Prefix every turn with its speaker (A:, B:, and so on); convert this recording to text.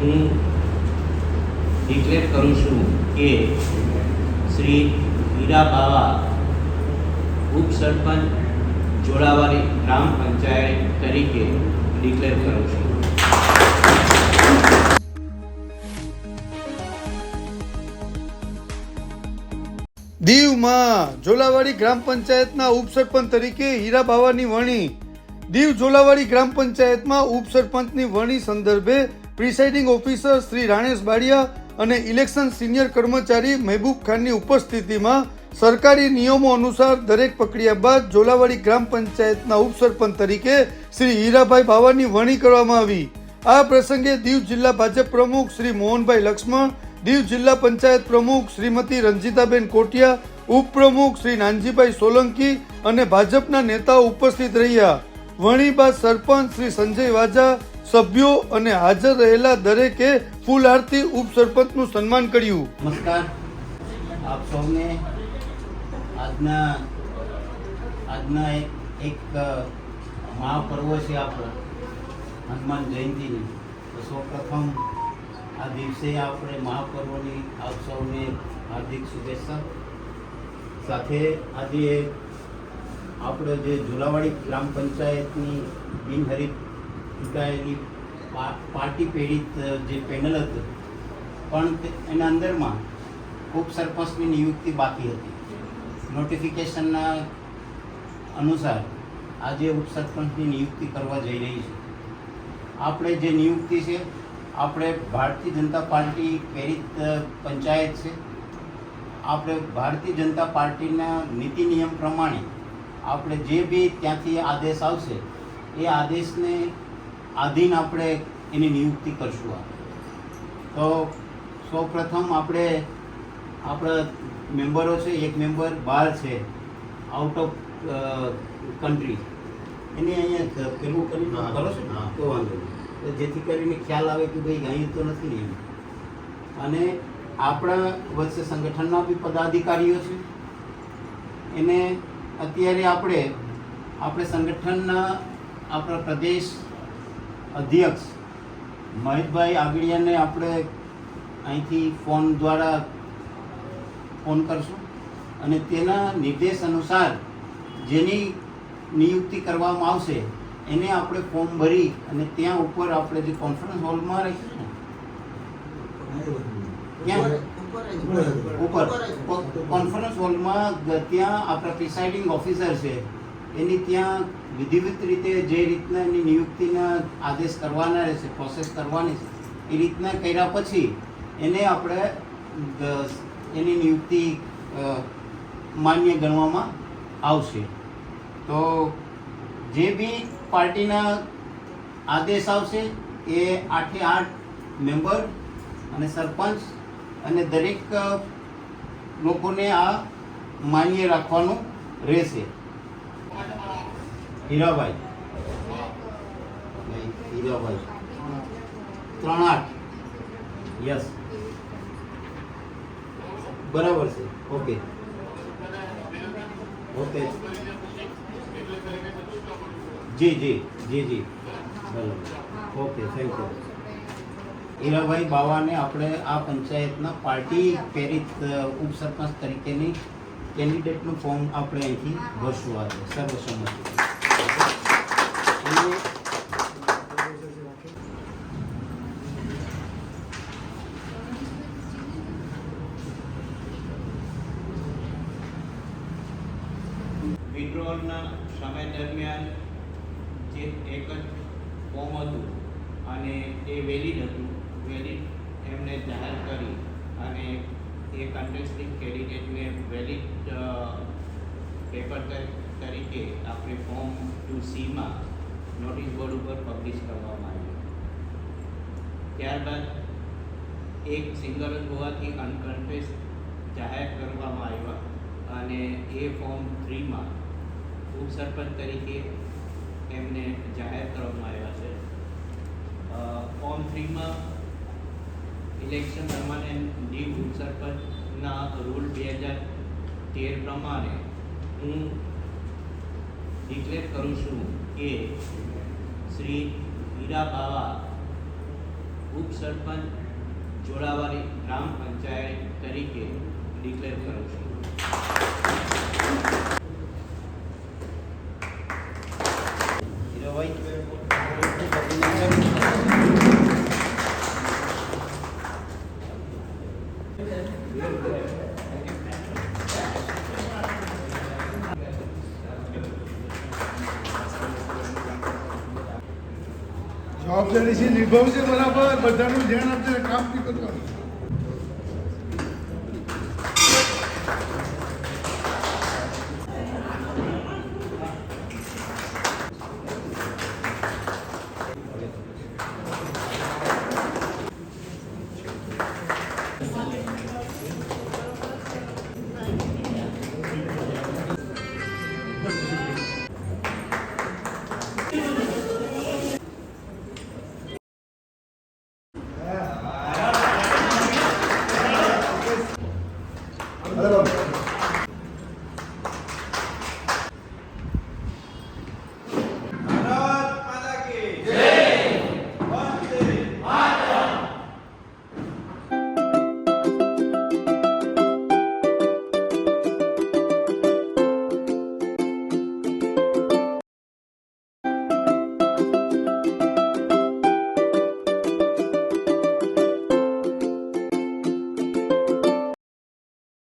A: હું ડિક્લેર કરું છું કે શ્રી હીરા બાવા ઉપસરપંચ જોડાવાડી ગ્રામ પંચાયત તરીકે ડિક્લેર કરું છું.
B: દીવમાં ઝોલાવાડી ગ્રામ પંચાયતના ઉપસરપંચ તરીકે હીરા બાવાની વરણી. દીવ ઝોલાવાડી ગ્રામ પંચાયતમાં ઉપસરપંચની વરણી સંદર્ભે પ્રિસાઇડિંગ ઓફિસર શ્રી રાણેશ બાડિયા અને ઇલેક્શન સિનિયર કર્મચારી મહેબૂબ ખાનની ઉપસ્થિતિમાં સરકારી નિયમો અનુસાર દરેક પ્રક્રિયા બાદ ઝોલાવાડી ગ્રામ પંચાયતના ઉપસરપંચ તરીકે શ્રી હીરાભાઈ બાવાની વરણી કરવામાં આવી. આ પ્રસંગે દીવ જિલ્લા ભાજપ પ્રમુખ શ્રી મોહનભાઈ લક્ષ્મણ, દીવ જિલ્લા પંચાયત પ્રમુખ શ્રીમતી રંજીતાબેન કોટિયા, ઉપપ્રમુખ શ્રી નાનજીભાઈ સોલંકી અને ભાજપના નેતાઓ ઉપસ્થિત રહ્યા. વરણી બાદ સરપંચ શ્રી સંજય વાજા, સભ્યો અને હાજર રહેલા દરેકે ફૂલહારથી ઉપસરપંચનું સન્માન કર્યું.
C: નમસ્કાર આપ સૌને. આજના એક મહાપર્વ છે આપણો હનુમાન જયંતિની. તો સૌપ્રથમ આ દિવસે આપણે મહાપર્વની આપ સૌને હાર્દિક શુભેચ્છા. સાથે આજે આપણે જે ઝોલાવાડી ગ્રામ પંચાયતની બિનહરીફ ચૂંટાયેલી પાર્ટી પ્રેરિત જે પેનલ હતું, પણ એના અંદરમાં ઉપસરપંચની નિયુક્તિ બાકી હતી. નોટિફિકેશનના અનુસાર આજે ઉપસરપંચની નિયુક્તિ કરવા જઈ રહી છે. આપણે જે નિયુક્તિ છે, આપણે ભારતીય જનતા પાર્ટી પ્રેરિત પંચાયત છે. આપણે ભારતીય જનતા પાર્ટીના નીતિ નિયમ પ્રમાણે આપણે જે બી ત્યાંથી આદેશ આવશે એ આદેશને આધીન આપણે એની નિયુક્તિ કરશું. તો સૌપ્રથમ આપણા મેમ્બરો છે, એક મેમ્બર બહાર છે, આઉટ ઓફ કન્ટ્રી, એને અહીંયા પેલું કરી કરો છો તો વાંધો નહીં, જેથી કરીને ખ્યાલ આવે કે ભાઈ અહીં તો નથી ને. અને આપણા વચ્ચે સંગઠનના બી પદાધિકારીઓ છે. એને અત્યારે આપણે સંગઠનના આપણા પ્રદેશ અધ્યક્ષ મહેશભાઈ આગળિયાને આપણે અહીંથી ફોન દ્વારા ફોન કરશું અને તેના નિર્દેશ અનુસાર જેની નિયુક્તિ કરવામાં આવશે એને આપણે ફોર્મ ભરી અને ત્યાં ઉપર આપણે જે કોન્ફરન્સ હોલમાં રહીશું ને ત્યાં ઉપર કોન્ફરન્સ હોલમાં ત્યાં આપણા પ્રિસાઇડિંગ ઓફિસર છે એની ત્યાં વિધિવત રીતે જે રીતના એની નિયુક્તિના આદેશ કરવાના રહેશે, પ્રોસેસ કરવાની છે, એ રીતના કર્યા પછી એને આપણે એની નિયુક્તિ માન્ય ગણવામાં આવશે. તો જે બી પાર્ટીના આદેશ આવશે એ 8 મેમ્બર અને સરપંચ અને દરેક લોકોને આ માન્ય રાખવાનું રહેશે. હીરાભાઈ 3-8 યસ, બરાબર છે. ઓકે જી બરાબર. Okay, thank you. હીરાભાઈ બાવાને આપણે આ પંચાયતના પાર્ટી પ્રેરિત ઉપસરપંચ તરીકેની કેન્ડિડેટનું ફોર્મ આપણે અહીંથી ભરશું આજે સર્વસંમતિ.
A: વિડ્રોલના સમય દરમિયાન જે એક જ ફોર્મ હતું અને એ વેલિડ હતું, વેલિડ એમને જાહેર કરી અને એ કન્ટેસ્ટિંગ કેન્ડિડેટને વેલિડ પેપર તરીકે આપણે ફોર્મ 2C નોટિસ બોર્ડ ઉપર પબ્લિશ કરવામાં આવ્યું. ત્યારબાદ એક સિંગલ હોવાથી અનકન્ટેસ્ટ જાહેર કરવામાં આવ્યા અને એ ફોર્મ 3 ઉપસરપંચ તરીકે એમને જાહેર કરવામાં આવ્યા છે. ફોર્મ 3 ઇલેક્શન દરમિયાન દીવ ઉપસરપંચના રૂલ 2013 પ્રમાણે હું ડિક્લેર કરું છું કે શ્રી હીરા બાવા ઉપસરપંચ જોલાવાડી ગ્રામ પંચાયત તરીકે ડિક્લેર કરું છું.
D: જવાબદારી છે નિભાવશે બરાબર બધાનું ધ્યાન આપશે કામ બી કરવાનું